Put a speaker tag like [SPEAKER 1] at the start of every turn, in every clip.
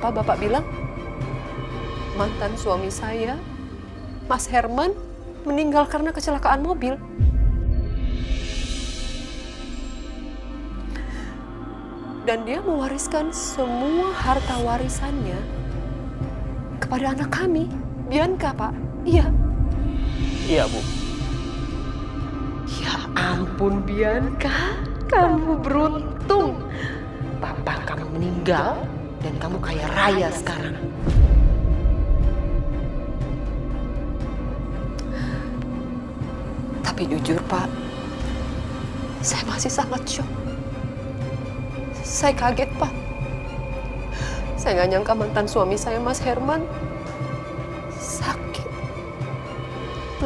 [SPEAKER 1] apa Bapak bilang? Mantan suami saya, Mas Herman, meninggal karena kecelakaan mobil. Dan dia mewariskan semua harta warisannya kepada anak kami, Bianca, Pak. Iya.
[SPEAKER 2] Iya, Bu.
[SPEAKER 1] Ya ampun, Bianca. Kamu beruntung. Papa kamu meninggal dan kamu kaya raya sekarang. Tapi jujur, Pak, saya masih sangat shock. Saya kaget, Pak. Saya nggak nyangka mantan suami saya, Mas Herman, sakit.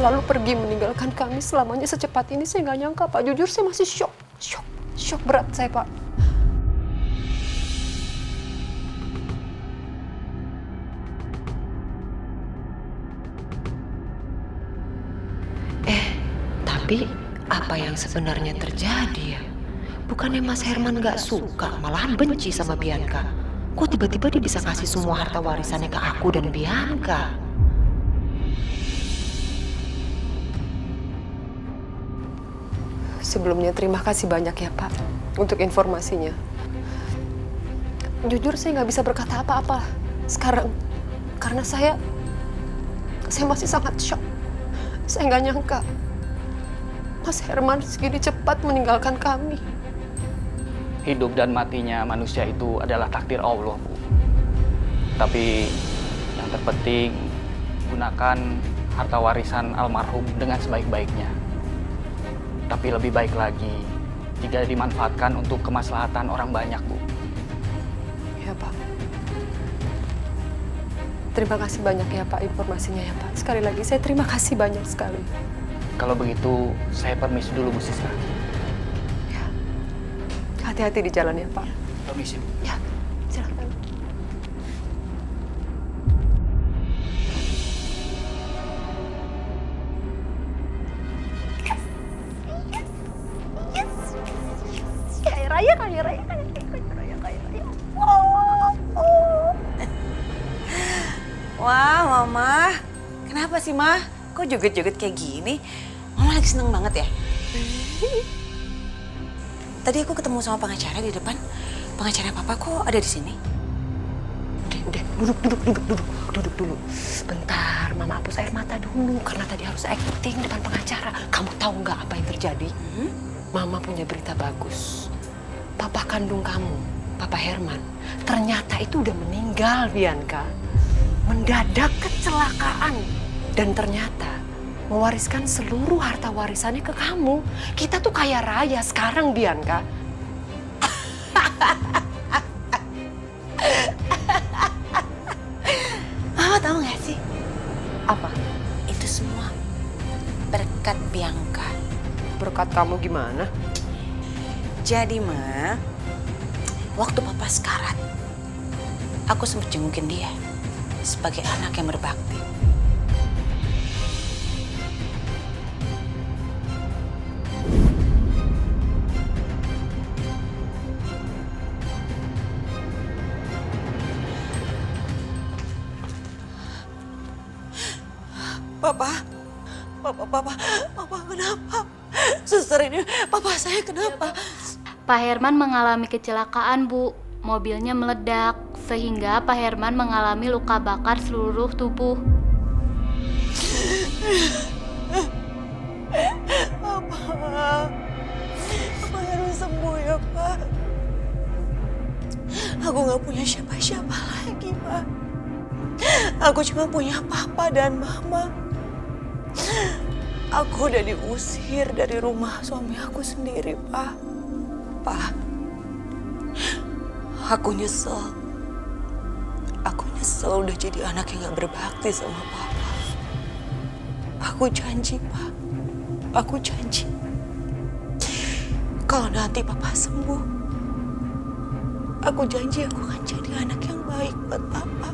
[SPEAKER 1] Lalu pergi meninggalkan kami selamanya secepat ini. Saya nggak nyangka, Pak. Jujur, saya masih shock. Shock berat saya, Pak. Tapi apa yang sebenarnya terjadi ya? Bukannya Mas Herman gak suka, malahan benci sama Bianca. Kok tiba-tiba dia bisa kasih semua harta warisannya ke aku dan Bianca? Sebelumnya terima kasih banyak ya Pak untuk informasinya. Jujur saya gak bisa berkata apa-apa sekarang. Karena saya masih sangat shock. Saya gak nyangka Mas Herman segini cepat meninggalkan kami.
[SPEAKER 2] Hidup dan matinya manusia itu adalah takdir Allah, Bu. Tapi yang terpenting, gunakan harta warisan almarhum dengan sebaik-baiknya. Tapi lebih baik lagi jika dimanfaatkan untuk kemaslahatan orang banyak, Bu.
[SPEAKER 1] Ya, Pak. Terima kasih banyak ya, Pak, informasinya ya, Pak. Sekali lagi, saya terima kasih banyak sekali.
[SPEAKER 2] Kalau begitu, saya permisi dulu, Bu Siska.
[SPEAKER 1] Ya. Hati-hati di jalan ya, Pak.
[SPEAKER 2] Permisi, Bu.
[SPEAKER 1] Ya, silakan. Kaya raya.
[SPEAKER 3] Wah, Mama. Kenapa sih, Ma? Kok joget-joget kayak gini? Mama lagi seneng banget ya? Tadi aku ketemu sama pengacara di depan. Pengacara Papa kok ada di sini?
[SPEAKER 1] Udah, duduk dulu. Bentar, Mama hapus air mata dulu. Karena tadi harus acting depan pengacara. Kamu tahu nggak apa yang terjadi? Mama punya berita bagus. Papa kandung kamu, Papa Herman, ternyata itu udah meninggal, Bianca. Mendadak kecelakaan. Dan ternyata mewariskan seluruh harta warisannya ke kamu. Kita tuh kaya raya sekarang, Bianca.
[SPEAKER 3] Mama tahu nggak sih?
[SPEAKER 1] Apa?
[SPEAKER 3] Itu semua berkat Bianca.
[SPEAKER 1] Berkat kamu gimana?
[SPEAKER 3] Jadi, Ma, waktu Papa sekarat, aku sempat jengukin dia sebagai anak yang berbakti. Papa, kenapa? Suster ini, Papa saya kenapa?
[SPEAKER 4] Pak Herman mengalami kecelakaan, Bu. Mobilnya meledak, sehingga Pak Herman mengalami luka bakar seluruh tubuh.
[SPEAKER 3] Papa harus sembuh ya, Pak. Aku gak punya siapa-siapa lagi, Pak. Aku cuma punya Papa dan Mama. Aku udah diusir dari rumah suami aku sendiri, Pak. Pak, aku nyesel. Aku nyesel udah jadi anak yang gak berbakti sama Papa. Aku janji, Pak. Aku janji. Kalau nanti Papa sembuh, aku janji aku akan jadi anak yang baik buat Papa.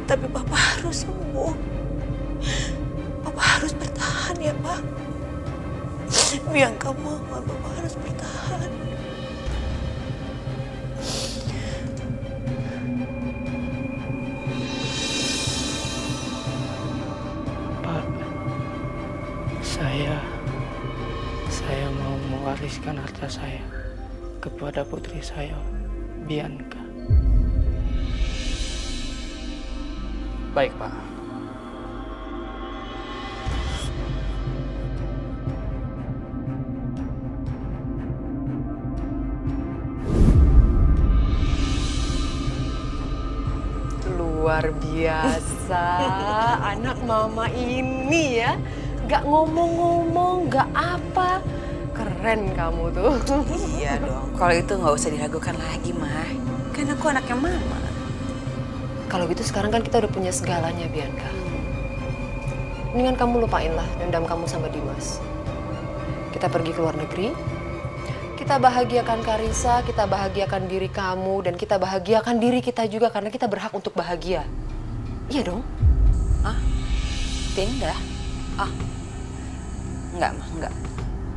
[SPEAKER 3] Tapi Papa harus sembuh. Papa harus bertahan ya, Pak. Bianca mohon, Papa harus bertahan.
[SPEAKER 5] mewariskan harta saya kepada putri saya, Bianca.
[SPEAKER 2] Baik, Pak.
[SPEAKER 1] Luar biasa, anak mama ini ya. Gak ngomong-ngomong, gak apa. Keren kamu tuh.
[SPEAKER 3] Iya dong, kalau itu nggak usah diragukan lagi, Mah. Kan aku anaknya Mama.
[SPEAKER 1] Kalau gitu sekarang kan kita udah punya segalanya, Bianca. Mendingan kamu lupain lah dendam kamu sama Dimas. Kita pergi ke luar negeri, kita bahagiakan Karissa, kita bahagiakan diri kamu, dan kita bahagiakan diri kita juga karena kita berhak untuk bahagia. Iya dong?
[SPEAKER 3] Ah, Tinda? Ah, enggak, Mah, enggak.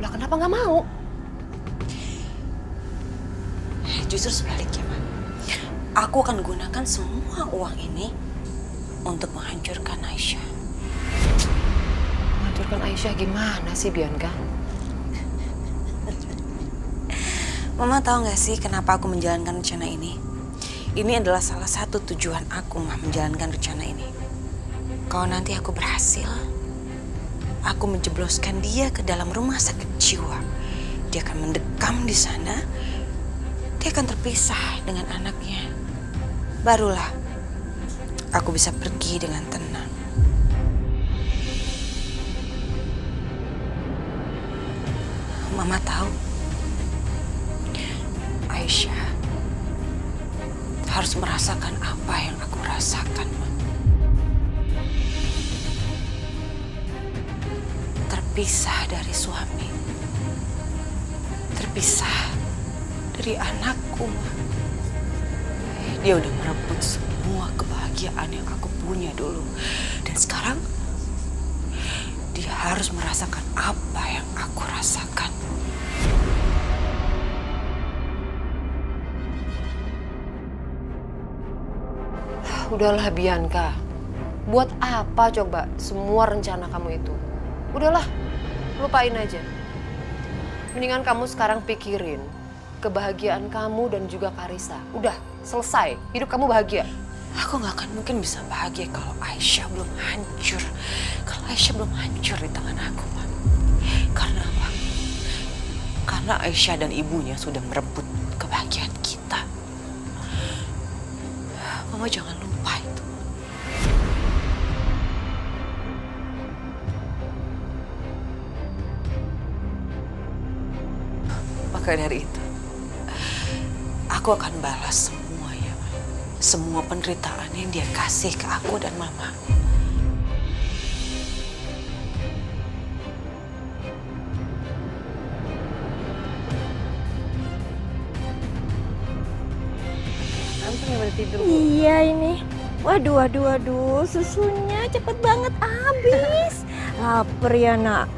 [SPEAKER 1] Lah kenapa nggak mau?
[SPEAKER 3] Justru sebaliknya, Mah. Aku akan gunakan semua uang ini untuk menghancurkan Aisyah.
[SPEAKER 1] Menghancurkan Aisyah gimana sih, Bianca?
[SPEAKER 3] Mama tahu nggak sih kenapa aku menjalankan rencana ini? Ini adalah salah satu tujuan aku, Mah, menjalankan rencana ini. Kalau nanti aku berhasil, aku menjebloskan dia ke dalam rumah sakit jiwa. Dia akan mendekam di sana. Dia akan terpisah dengan anaknya. Barulah aku bisa pergi dengan tenang. Mama tahu, Aisyah harus merasakan apa yang aku rasakan, Ma. Terpisah dari suami, terpisah dari anakku, Ma. Dia udah merebut semua kebahagiaan yang aku punya dulu. Dan sekarang, dia harus merasakan apa yang aku rasakan.
[SPEAKER 1] Udahlah, Bianca. Buat apa coba semua rencana kamu itu? Udahlah, lupain aja. Mendingan kamu sekarang pikirin kebahagiaan kamu dan juga Karissa. Udah, selesai. Hidup kamu bahagia.
[SPEAKER 3] Aku gak akan mungkin bisa bahagia kalau Aisyah belum hancur. Kalau Aisyah belum hancur di tangan aku, Ma. Karena apa? Karena Aisyah dan ibunya sudah merebut kebahagiaan kita. Mama jangan lupa itu. Maka dari itu, aku akan balas semuanya, Ma. Semua penderitaan yang dia kasih ke aku dan Mama.
[SPEAKER 6] Iya ini. Waduh, waduh, waduh, susunya cepet banget habis. Laper ya, Nak.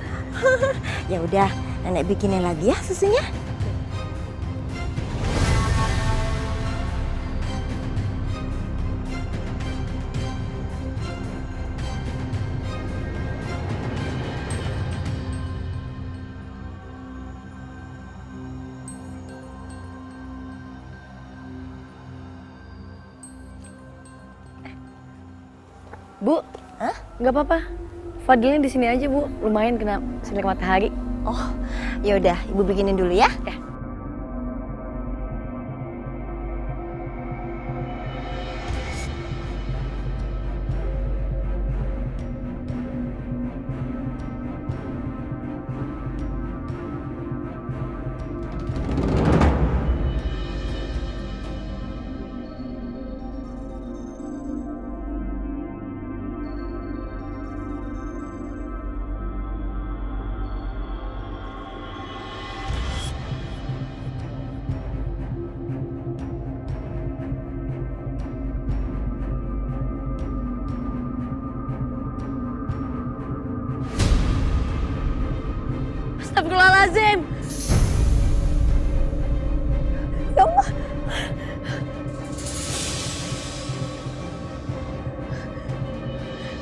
[SPEAKER 6] Ya udah, Nenek bikinin lagi ya susunya.
[SPEAKER 7] Bu, nggak apa-apa. Fadilnya di sini aja, Bu. Lumayan kena sinar matahari.
[SPEAKER 6] Oh, ya udah, Ibu bikinin dulu ya.
[SPEAKER 7] Ya. Astagfirullahaladzim.
[SPEAKER 6] Ya Allah.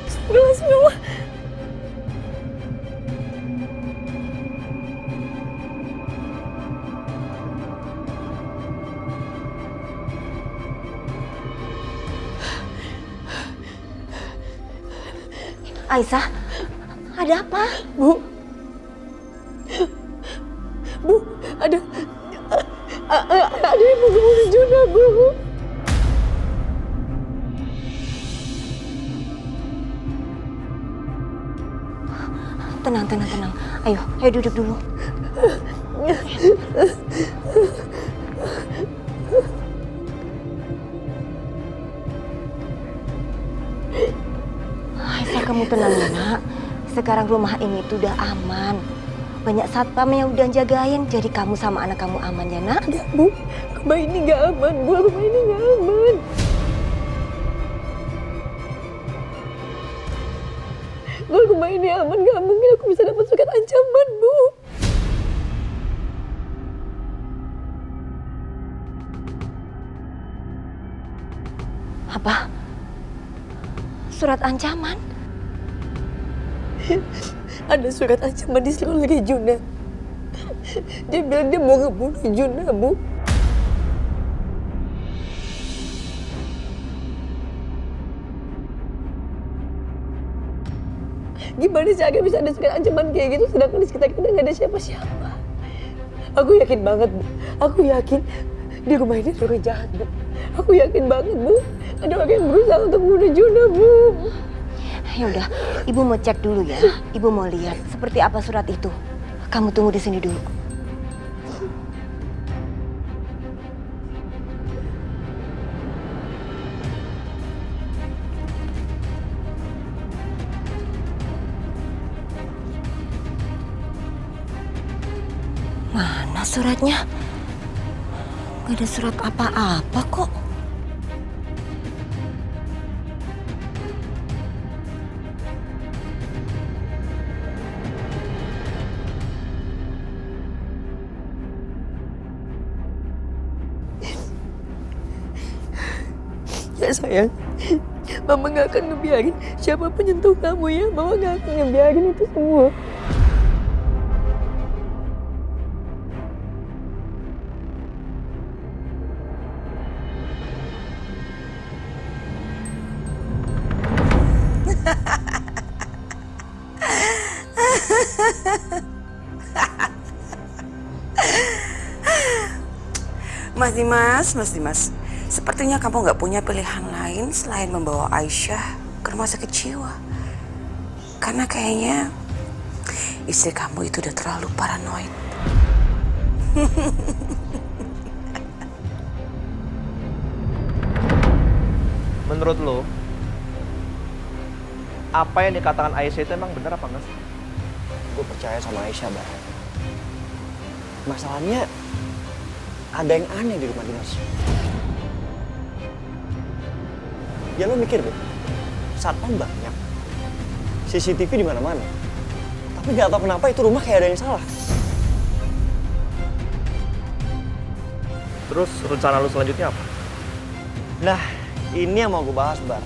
[SPEAKER 7] Astagfirullahaladzim, ya Allah.
[SPEAKER 6] Aisyah, ada apa?
[SPEAKER 5] Bu, ada yang mau ngebunuh Juna, Bu.
[SPEAKER 6] Tenang. Ayo duduk dulu. Aisyah, kamu tenang ya, Nak. Sekarang rumah ini tuh udah aman. Banyak satpam yang udah jagain, jadi kamu sama anak kamu aman ya, Nak?
[SPEAKER 5] Enggak, Bu. Rumah ini nggak aman, Bu. Rumah ini nggak aman. Kalau rumah ini aman, nggak mungkin aku bisa dapat surat ancaman, Bu.
[SPEAKER 6] Apa? Surat ancaman?
[SPEAKER 5] Ada surat ancaman di keluarga Juna. Dia bilang dia mau ngebunuh Juna, Bu. Gimana sih agak bisa ada surat ancaman kayak gitu sedangkan di sekitar kita nggak ada siapa-siapa? Aku yakin banget, Bu. Aku yakin di rumah ini ada orang jahat, Bu. Aku yakin banget, Bu. Ada orang yang berusaha untuk membunuh Juna, Bu.
[SPEAKER 6] Ya udah, Ibu mau cek dulu ya. Ibu mau lihat seperti apa surat itu. Kamu tunggu di sini dulu. Mana suratnya? Gak ada surat apa-apa kok.
[SPEAKER 5] Ya sayang, Mama gak akan ngebiarin siapapun nyentuh kamu ya. Mama gak akan ngebiarin itu semua.
[SPEAKER 3] Mas Dimas, sepertinya kamu nggak punya pilihan lain selain membawa Aisyah ke rumah sakit jiwa. Karena kayaknya istri kamu itu udah terlalu paranoid.
[SPEAKER 8] Menurut lo, apa yang dikatakan Aisyah itu emang benar apa enggak sih?
[SPEAKER 9] Gue percaya sama Aisyah, Bar. Masalahnya ada yang aneh di rumah Dimas. Ya lo mikir deh, satpam banyak, CCTV di mana-mana, tapi gak tau kenapa itu rumah kayak ada yang salah.
[SPEAKER 8] Terus rencana lo selanjutnya apa?
[SPEAKER 9] Nah, ini yang mau gue bahas, Bar.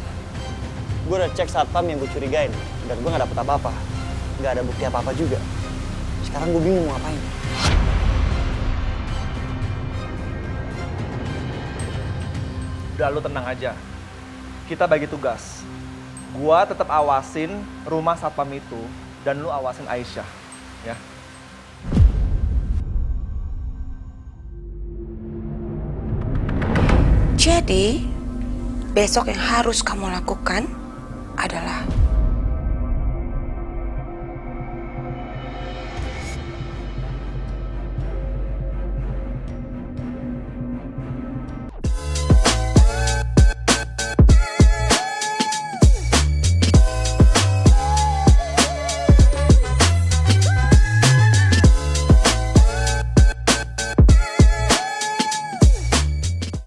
[SPEAKER 9] Gue udah cek satpam yang gue curigain, dan gue gak dapet apa-apa. Gak ada bukti apa-apa juga. Sekarang gue bingung mau ngapain.
[SPEAKER 8] Udah, lo tenang aja. Kita bagi tugas. Gua tetap awasin rumah satpam itu dan lu awasin Aisyah, ya.
[SPEAKER 3] Jadi, besok yang harus kamu lakukan adalah